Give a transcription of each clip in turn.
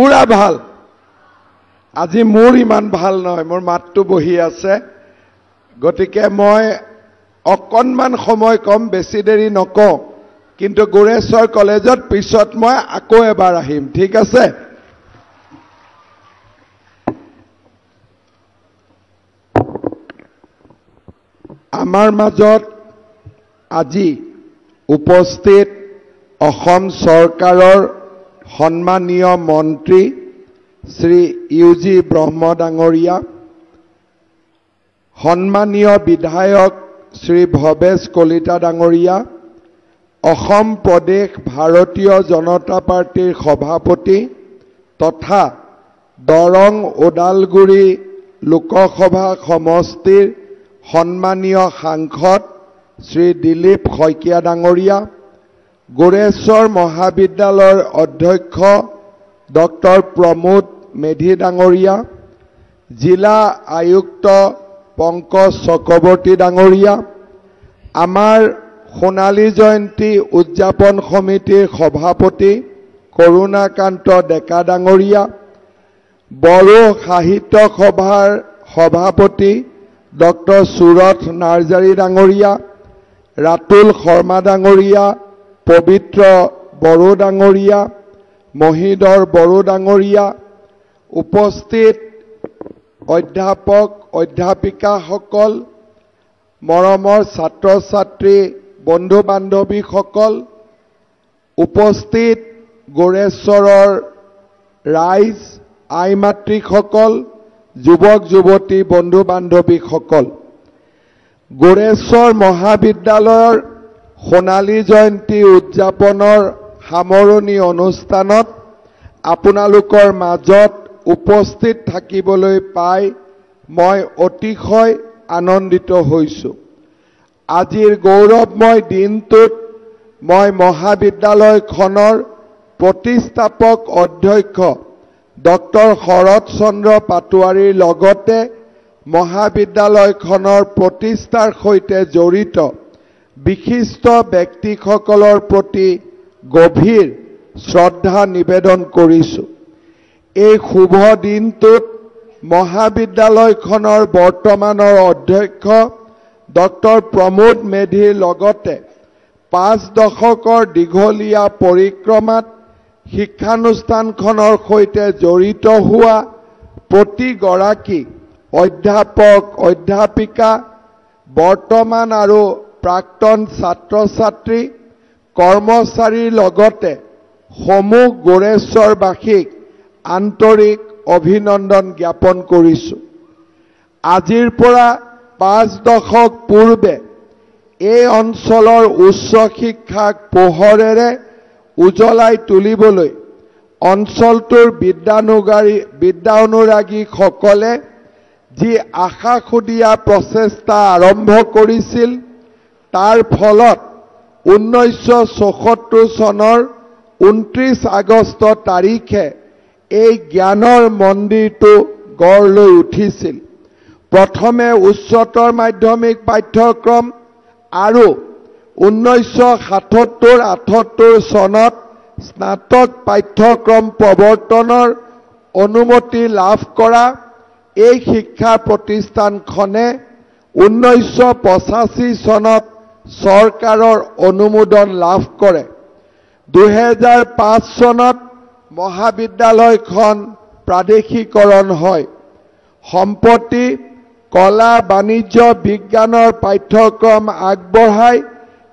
পুৰা ভাল আজি মোৰ ইমান ভাল নহয় মোৰ মাতটো বহি আছে গতিকে মই অকণমান সময় কম বেছি দেৰি নকওঁ কিন্তু গুৰেশ্বৰ কলেজত পিছত মই আকৌ এবাৰ আহিম ঠিক আছে আমাৰ মাজত আজি উপস্থিত অসম চৰকাৰৰ সন্মানীয় মন্ত্ৰী শ্ৰী ইউজি ব্ৰহ্ম ডাঙৰীয়া সন্মানীয় বিধায়ক শ্ৰী ভৱেশ কলিতা ডাঙৰীয়া অসম প্ৰদেশ ভাৰতীয় জনতা পাৰ্টিৰ সভাপতি তথা দৰং ওদালগুৰি লোকসভা সমষ্টিৰ সন্মানীয় সাংসদ শ্ৰী দিলীপ শইকীয়া ডাঙৰীয়া গুৰেশ্বৰ মহাবিদ্যালয়ৰ অধ্যক্ষ ডক্টৰ প্ৰমোদ মেধি ডাঙৰীয়া জিলা আয়ুক্ত পংকজ চক্ৰৱৰ্তী ডাঙৰীয়া আমাৰ সোণালী জয়ন্তী উদযাপন সমিতিৰ সভাপতি কৰুণাকান্ত ডেকা ডাঙৰীয়া বড়ো সাহিত্য সভাৰ সভাপতি ডক্টৰ সুৰথ নাৰ্জাৰী ডাঙৰীয়া ৰাতুল শৰ্মা ডাঙৰীয়া পবিত্ৰ বড়ো ডাঙৰীয়া মহিধৰ বড়ো ডাঙৰীয়া উপস্থিত অধ্যাপক অধ্যাপিকাসকল মৰমৰ ছাত্ৰ ছাত্ৰী বন্ধু বান্ধৱীসকল উপস্থিত গুৰেশ্বৰৰ ৰাইজ আই মাতৃসকল যুৱক যুৱতী বন্ধু বান্ধৱীসকল গুৰেশ্বৰ মহাবিদ্যালয়ৰ সোণালী জয়ন্তী উদযাপনৰ সামৰণি অনুষ্ঠানত আপোনালোকৰ মাজত উপস্থিত থাকিবলৈ পাই মই অতিশয় আনন্দিত হৈছোঁ আজিৰ গৌৰৱময় দিনটোত মই মহাবিদ্যালয়খনৰ প্ৰতিষ্ঠাপক অধ্যক্ষ ডক্টৰ শৰৎ চন্দ্ৰ পাটোৱাৰীৰ লগতে মহাবিদ্যালয়খনৰ প্ৰতিষ্ঠাৰ সৈতে জড়িত বিশিষ্ট ব্যক্তিসকলৰ প্ৰতি গভীৰ শ্ৰদ্ধা নিবেদন কৰিছোঁ এই শুভ দিনটোত মহাবিদ্যালয়খনৰ বৰ্তমানৰ অধ্যক্ষ ডক্টৰ প্ৰমোদ মেধিৰ লগতে 5 দশকৰ দীঘলীয়া পৰিক্ৰমাত শিক্ষানুষ্ঠানখনৰ সৈতে জড়িত হোৱা প্ৰতিগৰাকী অধ্যাপক অধ্যাপিকা বৰ্তমান আৰু প্ৰাক্তন ছাত্ৰ ছাত্ৰী কৰ্মচাৰীৰ লগতে সমূহ গুৰেশ্বৰবাসীক আন্তৰিক অভিনন্দন জ্ঞাপন কৰিছোঁ আজিৰ পৰা 5 দশক পূৰ্বে এই অঞ্চলৰ উচ্চ শিক্ষাক পোহৰেৰে উজ্বলাই তুলিবলৈ অঞ্চলটোৰ বিদ্যা অনুৰাগীসকলে যি আশাসুদীয়া প্ৰচেষ্টা আৰম্ভ কৰিছিল তাৰ ফলত 1974 চনৰ 29 আগষ্ট তাৰিখে এই জ্ঞানৰ মন্দিৰটো গঢ় লৈ উঠিছিল প্ৰথমে উচ্চতৰ মাধ্যমিক পাঠ্যক্ৰম আৰু 1977-78 চনত স্নাতক পাঠ্যক্ৰম প্ৰৱৰ্তনৰ অনুমতি লাভ কৰা এই শিক্ষা প্ৰতিষ্ঠানখনে 1985 চনত চৰকাৰৰ অনুমোদন লাভ কৰে 2005 চনত মহাবিদ্যালয়খন প্ৰাদেশিকৰণ হয় সম্প্ৰতি কলা বাণিজ্য বিজ্ঞানৰ পাঠ্যক্ৰম আগবঢ়াই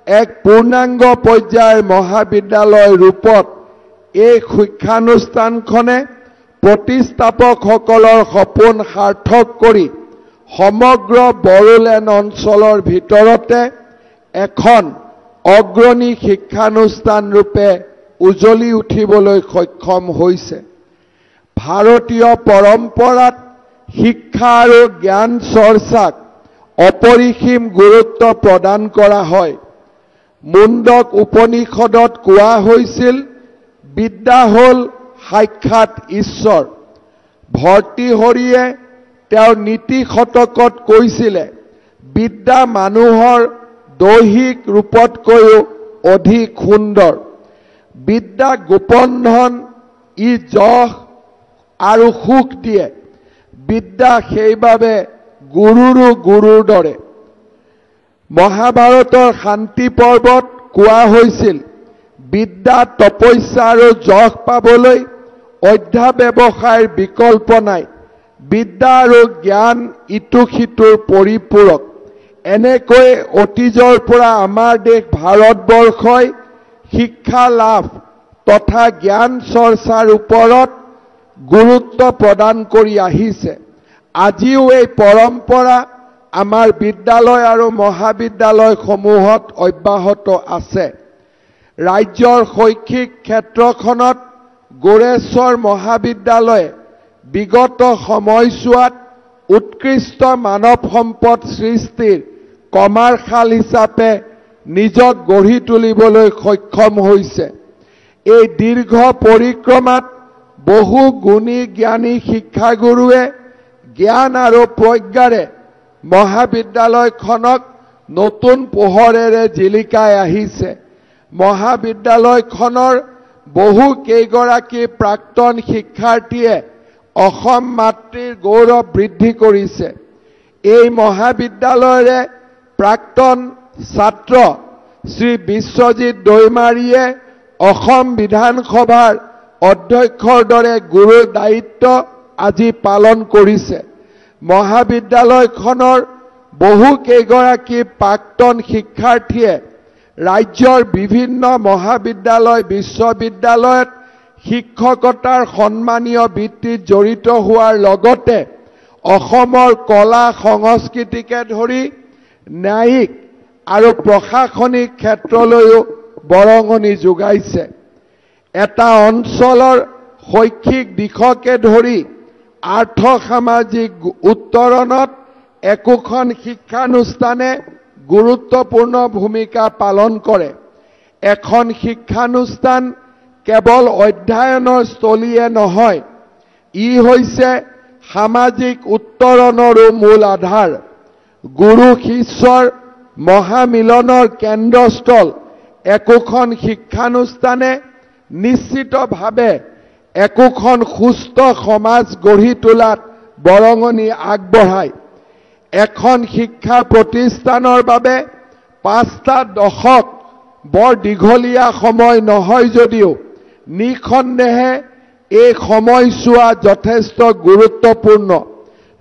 এক পূৰ্ণাংগ পৰ্যায়ৰ মহাবিদ্যালয় ৰূপত এই শিক্ষানুষ্ঠানখনে প্ৰতিষ্ঠাপকসকলৰ সপোন সাৰ্থক কৰি সমগ্ৰ বড়োলেণ্ড অঞ্চলৰ ভিতৰতে এখন অগ্ৰণী শিক্ষানুষ্ঠান ৰূপে উজ্বলি উঠিবলৈ সক্ষম হৈছে ভাৰতীয় পৰম্পৰাত শিক্ষা আৰু জ্ঞান চৰ্চাক অপৰিসীম গুৰুত্ব প্ৰদান কৰা হয় মুণ্ডক উপনিষদত কোৱা হৈছিল বিদ্যা হ'ল সাক্ষাৎ ঈশ্বৰ ভৰ্তৃহৰিয়ে তেওঁৰ নীতি শতকত কৈছিলে বিদ্যা মানুহৰ দৈহিক ৰূপতকৈও অধিক সুন্দৰ বিদ্যা গোপন ধন ই যশ আৰু সুখ দিয়ে। বিদ্যা সেইবাবে গুৰুৰো গুৰুৰ দৰে। মহাভাৰতৰ শান্তি পৰ্বত কোৱা হৈছিল, বিদ্যা তপস্যা আৰু যশ পাবলৈ অধ্যাৱসায়ৰ বিকল্প নাই। বিদ্যা আৰু জ্ঞান ইটো সিটোৰ পৰিপূৰক। এনেকৈ অতীজৰ পৰা আমাৰ দেশ ভাৰতবৰ্ষই শিক্ষা লাভ তথা জ্ঞান চৰ্চাৰ ওপৰত গুৰুত্ব প্ৰদান কৰি আহিছে। আজিও এই পৰম্পৰা আমাৰ বিদ্যালয় আৰু মহাবিদ্যালয়সমূহত অব্যাহত আছে। ৰাজ্যৰ শৈক্ষিক ক্ষেত্ৰখনত গোৰেশ্বৰ মহাবিদ্যালয়ে বিগত সময়ছোৱাত উৎকৃষ্ট মানৱ সম্পদ সৃষ্টিৰ কমাৰ্শাল হিচাপে নিজক গঢ়ি তুলিবলৈ সক্ষম হৈছে। এই দীৰ্ঘ পৰিক্ৰমাত বহু গুণী জ্ঞানী শিক্ষাগুৰুৱে জ্ঞান আৰু প্ৰজ্ঞাৰে মহাবিদ্যালয়খনক নতুন পোহৰেৰে জিলিকাই আহিছে। মহাবিদ্যালয়খনৰ বহু কেইগৰাকী প্ৰাক্তন শিক্ষাৰ্থীয়ে অসম মাতৃৰ গৌৰৱ বৃদ্ধি কৰিছে। এই মহাবিদ্যালয়ৰে প্ৰাক্তন ছাত্ৰ শ্ৰী বিশ্বজিৎ দৈমাৰীয়ে অসম বিধানসভাৰ অধ্যক্ষৰ দৰে গুৰুৰ দায়িত্ব আজি পালন কৰিছে। মহাবিদ্যালয়খনৰ বহু কেইগৰাকী প্ৰাক্তন শিক্ষাৰ্থীয়ে ৰাজ্যৰ বিভিন্ন মহাবিদ্যালয় বিশ্ববিদ্যালয়ত শিক্ষকতাৰ সন্মানীয় বৃত্তিত জড়িত হোৱাৰ লগতে অসমৰ কলা সংস্কৃতিকে ধৰি ন্যায়িক আৰু প্ৰশাসনিক ক্ষেত্ৰলৈও বৰঙণি যোগাইছে। এটা অঞ্চলৰ শৈক্ষিক দিশকে ধৰি আৰ্থ সামাজিক উত্তৰণত একোখন শিক্ষানুষ্ঠানে গুৰুত্বপূৰ্ণ ভূমিকা পালন কৰে। এখন শিক্ষানুষ্ঠান কেৱল অধ্যয়নৰ স্থলীয়ে নহয়, ই হৈছে সামাজিক উত্তৰণৰো মূল আধাৰ। গুৰু শিষ্যৰ মহামিলনৰ কেন্দ্ৰস্থল একোখন শিক্ষানুষ্ঠানে নিশ্চিতভাৱে একোখন সুস্থ সমাজ গঢ়ি তোলাত বৰঙণি আগবঢ়ায়। এখন শিক্ষা প্ৰতিষ্ঠানৰ বাবে 5টা দশক বৰ দীঘলীয়া সময় নহয় যদিও নিঃসন্দেহে এই সময়ছোৱা যথেষ্ট গুৰুত্বপূৰ্ণ।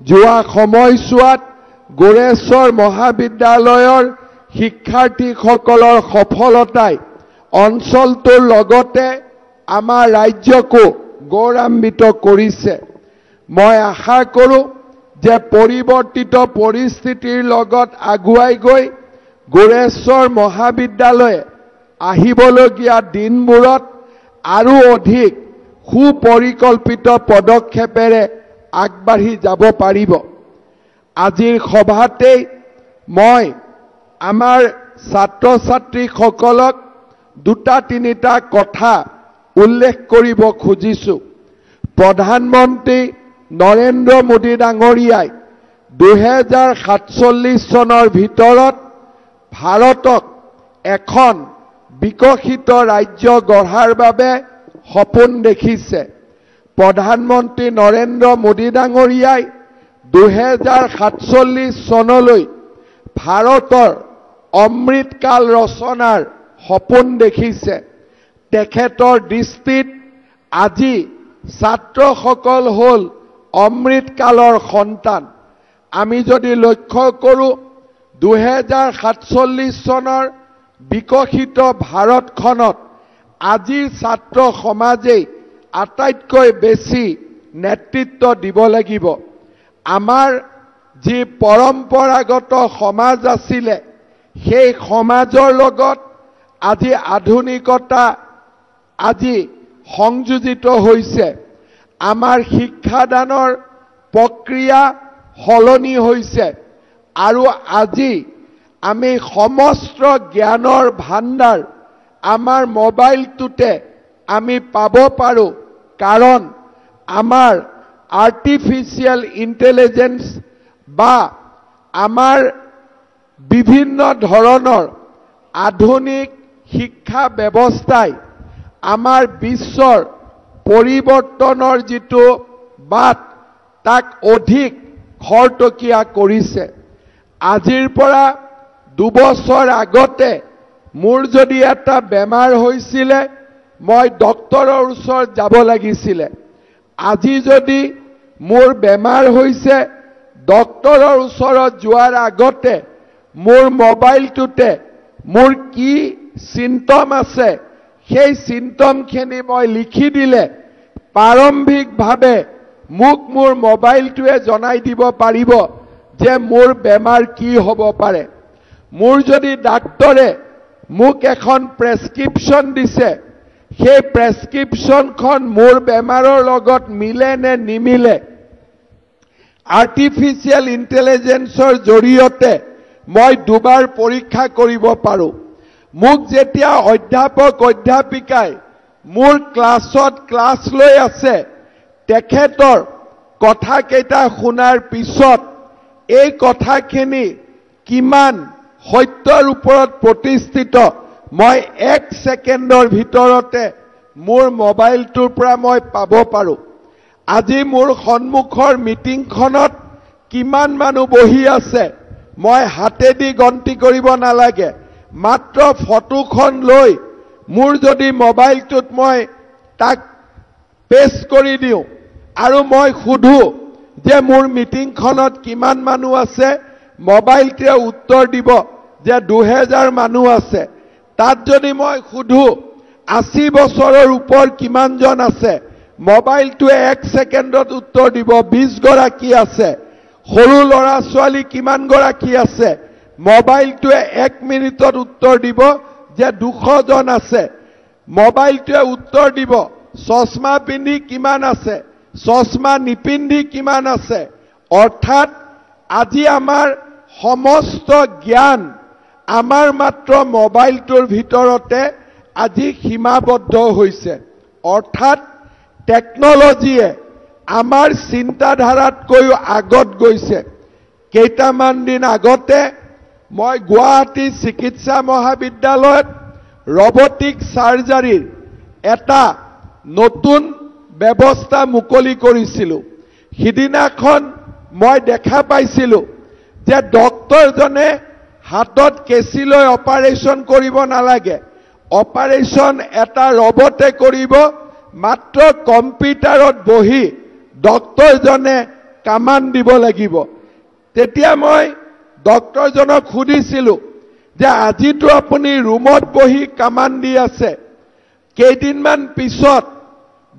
যোৱা সময়ছোৱাত গোৰেশ্বৰ মহাবিদ্যালয়ৰ শিক্ষাৰ্থীসকলৰ সফলতাই অঞ্চলটোৰ লগতে আমাৰ ৰাজ্যকো গৌৰৱান্বিত কৰিছে। মই আশা কৰোঁ যে পৰিৱৰ্তিত পৰিস্থিতিৰ লগত আগুৱাই গৈ গোৰেশ্বৰ মহাবিদ্যালয়ে আহিবলগীয়া দিনবোৰত আৰু অধিক সুপৰিকল্পিত পদক্ষেপেৰে আগবাঢ়ি যাব পাৰিব। আজিৰ সভাতেই মই আমাৰ ছাত্ৰ ছাত্ৰীসকলক 2-3টা কথা উল্লেখ কৰিব খুজিছোঁ। প্ৰধানমন্ত্ৰী নৰেন্দ্ৰ মোদী ডাঙৰীয়াই 2047 চনৰ ভিতৰত ভাৰতক এখন বিকশিত ৰাজ্য গঢ়াৰ বাবে সপোন দেখিছে। প্ৰধানমন্ত্ৰী নৰেন্দ্ৰ মোদী ডাঙৰীয়াই 2047 চনলৈ ভাৰতৰ অমৃতকাল ৰচনাৰ সপোন দেখিছে। তেখেতৰ দৃষ্টিত আজি ছাত্ৰসকল হ'ল অমৃতকালৰ সন্তান। আমি যদি লক্ষ্য কৰোঁ 2047 চনৰ বিকশিত ভাৰতখনত আজিৰ ছাত্ৰ সমাজেই আটাইতকৈ বেছি নেতৃত্ব দিব লাগিব। আমাৰ যি পৰম্পৰাগত সমাজ আছিলে সেই সমাজৰ লগত আজি আধুনিকতা আজি সংযোজিত হৈছে। আমাৰ শিক্ষাদানৰ প্ৰক্ৰিয়া সলনি হৈছে আৰু আজি আমি সমস্ত জ্ঞানৰ ভাণ্ডাৰ আমাৰ মোবাইলটোতে আমি পাব পাৰোঁ, কাৰণ আমাৰ আৰ্টিফিচিয়েল ইণ্টেলিজেন্স বা আমাৰ বিভিন্ন ধৰণৰ আধুনিক শিক্ষা ব্যৱস্থাই আমাৰ বিশ্বৰ পৰিৱৰ্তনৰ যিটো বাট তাক অধিক খৰতকীয়া কৰিছে। আজিৰ পৰা 2 বছৰ আগতে মোৰ যদি এটা বেমাৰ হৈছিলে মই ডক্টৰৰ ওচৰত যাব লাগিছিলে। আজি যদি মোৰ বেমাৰ হৈছে ডক্টৰৰ ওচৰত যোৱাৰ আগতে মোৰ মোবাইলটোতে মোৰ কি চিম্পটম আছে সেই চিম্পটমখিনি মই লিখি দিলে প্ৰাৰম্ভিকভাৱে মোক মোৰ মোবাইলটোৱে জনাই দিব পাৰিব যে মোৰ বেমাৰ কি হ'ব পাৰে। মোৰ যদি ডাক্তৰে মোক এখন প্ৰেছক্ৰিপশ্যন দিছে সেই প্ৰেছক্ৰিপশ্যনখন মোৰ বেমাৰৰ লগত মিলে নে নিমিলে আৰ্টিফিচিয়েল ইণ্টেলিজেন্সৰ জৰিয়তে মই 2 বাৰ পৰীক্ষা কৰিব পাৰোঁ। মোক যেতিয়া অধ্যাপিকাই মোৰ ক্লাছত ক্লাছ লৈ আছে তেখেতৰ কথাকেইটা শুনাৰ পিছত এই কথাখিনি কিমান সত্যৰ ওপৰত প্ৰতিষ্ঠিত মই 1 ছেকেণ্ডৰ ভিতৰতে মোৰ মোবাইলটোৰ পৰা মই পাব পাৰোঁ। আজি মোৰ সন্মুখৰ মিটিংখনত কিমান মানুহ বহি আছে মই হাতেদি গন্তি কৰিব নালাগে। মাত্ৰ ফটোখন লৈ মোৰ যদি মোবাইলটোত মই তাক পেষ্ট কৰি দিওঁ আৰু মই সুধো যে মোৰ মিটিংখনত কিমান মানুহ আছে মোবাইলটোৱে উত্তৰ দিব যে 2000 মানুহ আছে। তাত যদি মই সুধো 80 বছৰৰ ওপৰ কিমানজন আছে মোবাইলটোৱে 1 ছেকেণ্ডত উত্তৰ দিব 20 গৰাকী আছে। সৰু ল'ৰা ছোৱালী কিমান গৰাকী আছে মোবাইলটোৱে 1 মিনিটত উত্তৰ দিব যে 200 জন আছে। মোবাইলটোৱে উত্তৰ দিব চশমা পিন্ধি কিমান আছে চশমা নিপিন্ধি কিমান আছে। অৰ্থাৎ আজি আমাৰ সমস্ত জ্ঞান আমাৰ মাত্ৰ মোবাইলটোৰ ভিতৰতে আজি সীমাবদ্ধ হৈছে। অৰ্থাৎ টেকনলজিয়ে আমাৰ চিন্তাধাৰাতকৈও আগত গৈছে। কেইটামান দিন আগতে মই গুৱাহাটী চিকিৎসা মহাবিদ্যালয়ত ৰবটিক সাৰ্জাৰীৰ এটা নতুন ব্যৱস্থা মুকলি কৰিছিলোঁ। সিদিনাখন মই দেখা পাইছিলোঁ যে ডক্টৰজনে হাতত কেঁচি লৈ অপাৰেশ্যন কৰিব নালাগে। অপাৰেশ্যন এটা ৰবটে কৰিব। মাত্ৰ কম্পিউটাৰত বহি ডক্টৰজনে কামাণ্ড দিব লাগিব। তেতিয়া মই ডক্টৰজনক সুধিছিলোঁ যে আজিতো আপুনি ৰুমত বহি কামাণ্ড দি আছে কেইদিনমান পিছত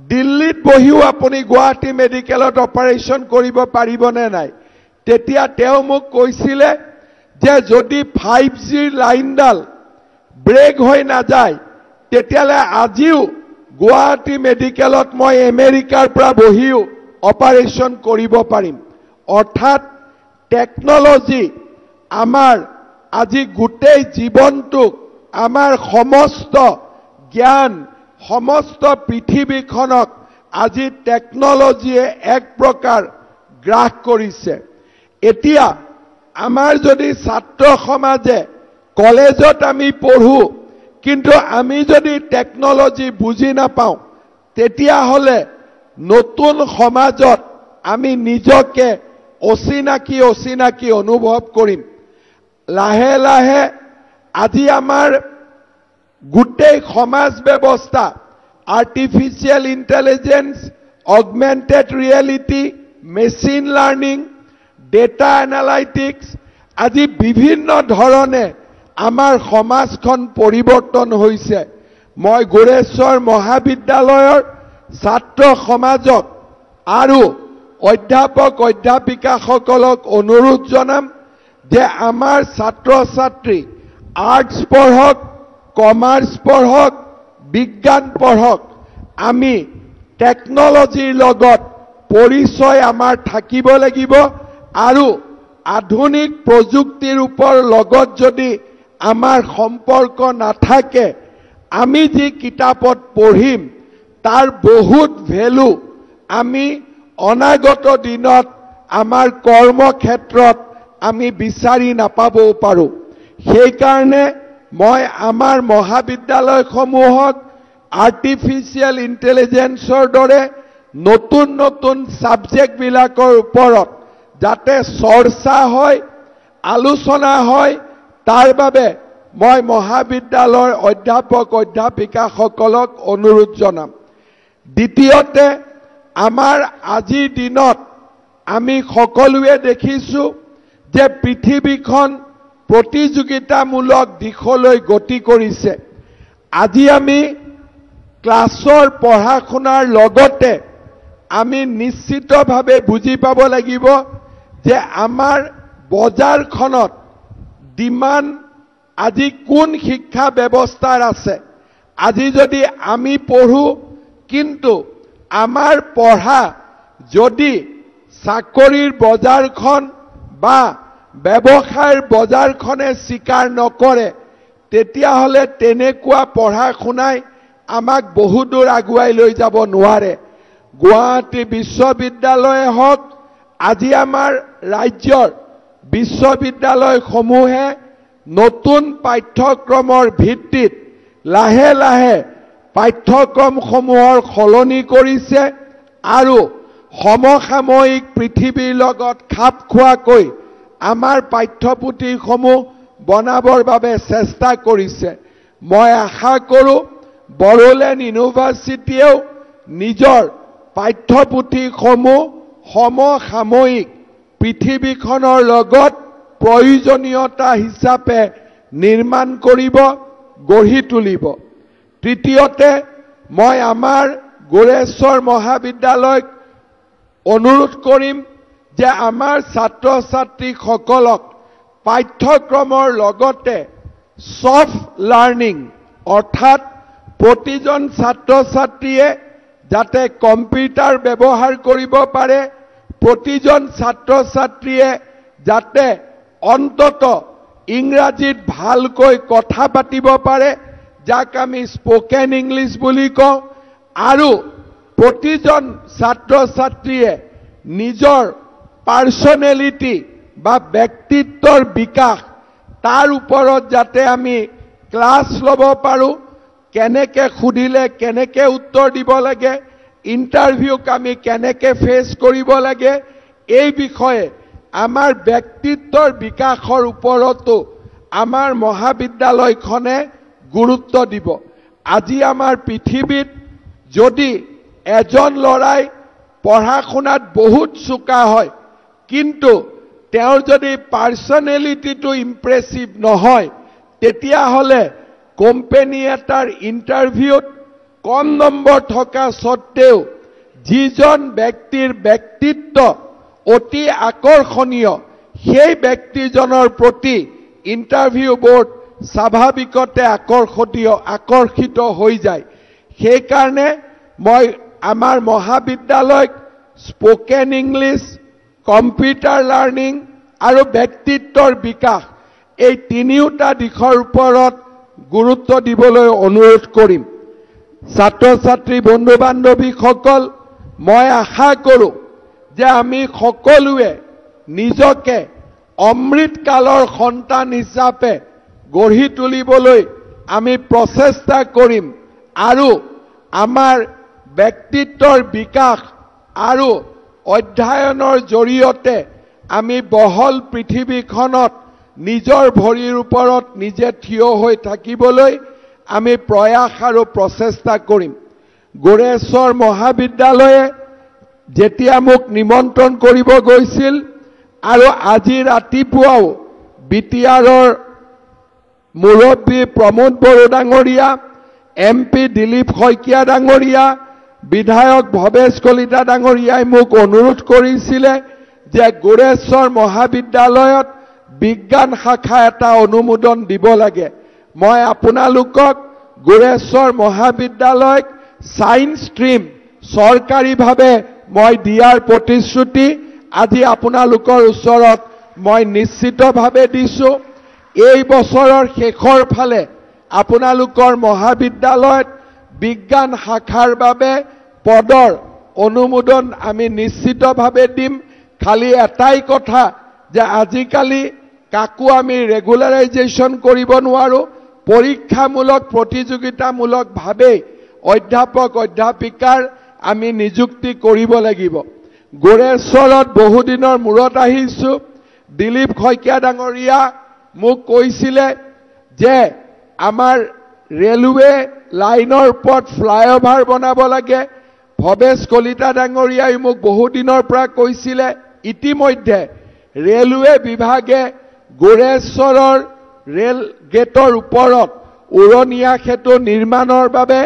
দিল্লীত বহিও আপুনি গুৱাহাটী মেডিকেলত অপাৰেশ্যন কৰিব পাৰিবনে নাই। তেতিয়া তেওঁ মোক কৈছিলে যে যদি 5G লাইনডাল ব্ৰেক হৈ নাযায় তেতিয়ালে আজিও গুৱাহাটী মেডিকেলত মই আমেৰিকাৰ পৰা বহিও অপাৰেশ্যন কৰিব পাৰিম। অৰ্থাৎ টেকনলজি আমাৰ আজি গোটেই জীৱনটোক আমাৰ সমস্ত জ্ঞান সমস্ত পৃথিৱীখনক আজি টেকনলজিয়ে এক প্ৰকাৰ গ্ৰাস কৰিছে। এতিয়া আমাৰ যদি ছাত্ৰ সমাজে কলেজত আমি পঢ়ো কিন্তু আমি যদি টেকনলজি বুজি নাপাওঁ তেতিয়াহ'লে নতুন সমাজত আমি নিজকে অচিনাকি অনুভৱ কৰিম। লাহে লাহে আজি আমাৰ গোটেই সমাজ ব্যৱস্থা artificial intelligence augmented reality machine learning data analytics আজি বিভিন্ন ধৰণে আমাৰ সমাজখন পৰিৱৰ্তন হৈছে। মই গোৰেশ্বৰ মহাবিদ্যালয়ৰ ছাত্ৰ সমাজক আৰু অধ্যাপিকাসকলক অনুৰোধ জনাম যে আমাৰ ছাত্ৰ ছাত্ৰী আৰ্টছ পঢ়ক কমাৰ্চ পঢ়ক বিজ্ঞান পঢ়ক আমি টেকনলজিৰ লগত পৰিচয় আমাৰ থাকিব লাগিব আৰু আধুনিক প্ৰযুক্তিৰ লগত যদি আমাৰ সম্পৰ্ক নাথাকে আমি যি কিতাপত পঢ়িম তাৰ বহুত ভ্যালু আমি অনাগত দিনত আমাৰ কৰ্মক্ষেত্ৰত আমি বিচাৰি নাপাবও পাৰোঁ। সেই কাৰণে মই আমাৰ মহাবিদ্যালয়সমূহক আৰ্টিফিচিয়েল ইণ্টেলিজেন্সৰ দৰে নতুন নতুন সাবজেক্টবিলাকৰ ওপৰত যাতে চৰ্চা হয় আলোচনা হয় তাৰ বাবে মই মহাবিদ্যালয়ৰ অধ্যাপক অধ্যাপিকাসকলক অনুৰোধ জনাম। দ্বিতীয়তে আমাৰ আজিৰ দিনত আমি সকলোৱে দেখিছোঁ যে পৃথিৱীখন প্ৰতিযোগিতামূলক দিশলৈ গতি কৰিছে। আজি আমি ক্লাছৰ পঢ়া শুনাৰ লগতে আমি নিশ্চিতভাৱে বুজি পাব লাগিব যে আমাৰ বজাৰখনত ডিমাণ্ড আজি কোন শিক্ষা ব্যৱস্থাৰ আছে। আজি যদি আমি পঢ়ো কিন্তু আমাৰ পঢ়া যদি চাকৰিৰ বজাৰখন বা ব্যৱসায়ৰ বজাৰখনে স্বীকাৰ নকৰে তেতিয়াহ'লে তেনেকুৱা পঢ়া শুনাই আমাক বহু দূৰ আগুৱাই লৈ যাব নোৱাৰে। গুৱাহাটী বিশ্ববিদ্যালয়ে হওক আজি আমাৰ ৰাজ্যৰ বিশ্ববিদ্যালয়সমূহে নতুন পাঠ্যক্ৰমৰ ভিত্তিত লাহে লাহে পাঠ্যক্ৰমসমূহৰ সলনি কৰিছে আৰু সমসাময়িক পৃথিৱীৰ লগত খাপ খোৱাকৈ আমাৰ পাঠ্যপুথিসমূহ বনাবৰ বাবে চেষ্টা কৰিছে। মই আশা কৰোঁ বড়োলেণ্ড ইউনিভাৰ্চিটিয়েও নিজৰ পাঠ্যপুথিসমূহ সমসাময়িক পৃথিৱীখনৰ লগত প্ৰয়োজনীয়তা হিচাপে নিৰ্মাণ কৰিব গঢ়ি তুলিব। তৃতীয়তে মই আমাৰ গোৰেশ্বৰ মহাবিদ্যালয়ক অনুৰোধ কৰিম যে আমাৰ ছাত্ৰ ছাত্ৰীসকলক পাঠ্যক্ৰমৰ লগতে সফট লাৰ্ণিং অৰ্থাৎ প্ৰতিজন ছাত্ৰ ছাত্ৰীয়ে যাতে কম্পিউটাৰ ব্যৱহাৰ কৰিব পাৰে, প্ৰতিজন ছাত্ৰ ছাত্ৰীয়ে যাতে অন্তত ইংৰাজীত ভালকৈ কথা পাতিব পাৰে যাক আমি স্পোকেন ইংলিছ বুলি কওঁ, আৰু প্ৰতিজন ছাত্ৰ ছাত্ৰীয়ে নিজৰ পাৰ্চনেলিটি বা ব্যক্তিত্বৰ বিকাশ তাৰ ওপৰত যাতে আমি ক্লাছ ল'ব পাৰোঁ, কেনেকৈ সুধিলে কেনেকৈ উত্তৰ দিব লাগে, ইণ্টাৰভিউক আমি কেনেকৈ ফেচ কৰিব লাগে, এই বিষয়ে আমাৰ ব্যক্তিত্বৰ বিকাশৰ ওপৰতো আমাৰ মহাবিদ্যালয়খনে গুৰুত্ব দিব। আজি আমাৰ পৃথিৱীত যদি এজন ল'ৰাই পঢ়া শুনাত বহুত চোকা হয় কিন্তু তেওঁৰ যদি পাৰ্চনেলিটিটো ইম্প্ৰেছিভ নহয় তেতিয়াহ'লে কোম্পানী এটাৰ ইণ্টাৰভিউত কম নম্বৰ থকা স্বত্তেও যিজন ব্যক্তিৰ ব্যক্তিত্ব অতি আকৰ্ষণীয় সেই ব্যক্তিজনৰ প্ৰতি ইণ্টাৰভিউ বোৰ্ড স্বাভাৱিকতে আকৰ্ষিত হৈ যায়। সেইকাৰণে মই আমাৰ মহাবিদ্যালয়ক স্পোকেন ইংলিছ, কম্পিউটাৰ লাৰ্ণিং আৰু ব্যক্তিত্বৰ বিকাশ এই তিনিওটা দিশৰ ওপৰত গুৰুত্ব দিবলৈ অনুৰোধ কৰিম। ছাত্ৰ ছাত্ৰী বন্ধু বান্ধৱীসকল, মই আশা কৰোঁ যে আমি সকলোৱে নিজকে অমৃতকালৰ সন্তান হিচাপে গঢ়ি তুলিবলৈ আমি প্ৰচেষ্টা কৰিম আৰু আমাৰ ব্যক্তিত্বৰ বিকাশ আৰু অধ্যয়নৰ জৰিয়তে আমি বহল পৃথিৱীখনত নিজৰ ভৰিৰ ওপৰত নিজে থিয় হৈ থাকিবলৈ আমি প্ৰয়াস আৰু প্ৰচেষ্টা কৰিম। গোৰেশ্বৰ মহাবিদ্যালয়ে যেতিয়া মোক নিমন্ত্ৰণ কৰিব গৈছিল আৰু আজি ৰাতিপুৱাও বিটিআৰৰ মুৰব্বী প্ৰমোদ বড়ো ডাঙৰীয়া, MP দিলীপ শইকীয়া ডাঙৰীয়া, বিধায়ক ভৱেশ কলিতা ডাঙৰীয়াই মোক অনুৰোধ কৰিছিলে যে গোৰেশ্বৰ মহাবিদ্যালয়ত বিজ্ঞান শাখা এটা অনুমোদন দিব লাগে। মই আপোনালোকক গোৰেশ্বৰ মহাবিদ্যালয়ক সায়েন্স ষ্ট্ৰীম চৰকাৰীভাৱে মই দিয়াৰ প্ৰতিশ্ৰুতি আজি আপোনালোকৰ ওচৰত মই নিশ্চিতভাৱে দিছোঁ। এই বছৰৰ শেষৰ ফালে আপোনালোকৰ মহাবিদ্যালয়ত বিজ্ঞান শাখাৰ বাবে পদৰ অনুমোদন আমি নিশ্চিতভাৱে দিম। খালি এটাই কথা যে আজিকালি কাকো আমি ৰেগুলাৰাইজেশ্যন কৰিব নোৱাৰোঁ, পৰীক্ষামূলক প্ৰতিযোগিতামূলকভাৱে অধ্যাপক অধ্যাপিকাৰ আমি নিযুক্তি কৰিব লাগিব গোৰেশ্বৰত বহুদিনৰ মূৰত আহিছো দিলীপ শইকীয়া ডাঙৰীয়া মোক কৈছিলে যে আমাৰ ৰেলৱে লাইনৰ ওপৰত ফ্লাইঅভাৰ বনাব লাগে ভৱেশ কলিতা ডাঙৰীয়াই মোক বহুদিনৰ পৰা কৈছিলে ইতিমধ্যে ৰেলৱে বিভাগে গোৰেশ্বৰৰ ৰেল গেটৰ ওপৰত উৰণীয়া সেতু নিৰ্মাণৰ বাবে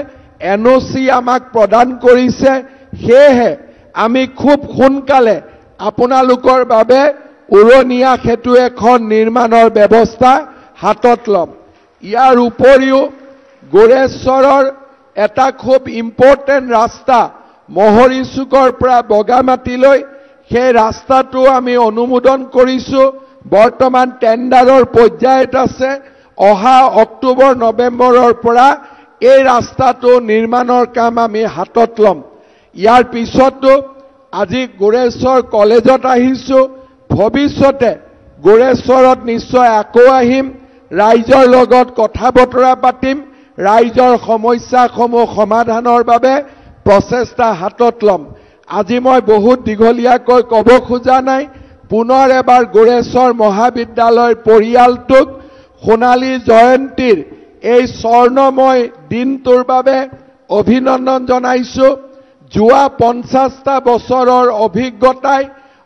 এনঅ'চি আমাক প্ৰদান কৰিছে সেয়েহে আমি খুব সোনকালে আপোনালোকৰ বাবে উৰণীয়া সেতু এখন নিৰ্মাণৰ ব্যৱস্থা হাতত ল'ম ইয়াৰ উপৰিও গোৰেশ্বৰৰ এটা খুব ইম্পৰ্টেণ্ট ৰাস্তা মহৰিচুকৰ পৰা বগামাটিলৈ সেই ৰাস্তাটো আমি অনুমোদন কৰিছো বৰ্তমান টেণ্ডাৰৰ পৰ্যায়ত আছে অহা অক্টোবৰ নৱেম্বৰৰ পৰা এই ৰাস্তাটো নিৰ্মাণৰ কাম আমি হাতত ল'ম ইয়াৰ পিছতো আজি গোৰেশ্বৰ কলেজত আহিছো ভৱিষ্যতে গোৰেশ্বৰত নিশ্চয় আকৌ আহিম ৰাইজৰ লগত কথা বতৰা পাতিম ৰাইজৰ সমস্যাসমূহ সমাধানৰ বাবে প্ৰচেষ্টা হাতত ল'ম আজি মই বহুত দীঘলীয়াকৈ ক'ব খোজা নাই পুনৰ এবাৰ গোৰেশ্বৰ মহাবিদ্যালয়ৰ পৰিয়ালটোক সোণালী জয়ন্তীৰ এই স্বৰ্ণময় দিনটোৰ বাবে অভিনন্দন জনাইছো যোৱা 50টা বছৰৰ অভিজ্ঞতাই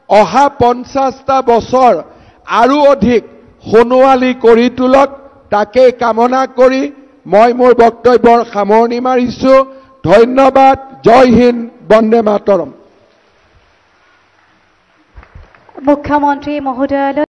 অহা 50টা বছৰ আৰু অধিক সোণোৱালী কৰি তোলক তাকে কামনা কৰি মই মোৰ বক্তব্যৰ সামৰণি মাৰিছো ধন্যবাদ জয় হিন্দ বন্দে মাতৰম মুখ্যমন্ত্ৰী মহোদয়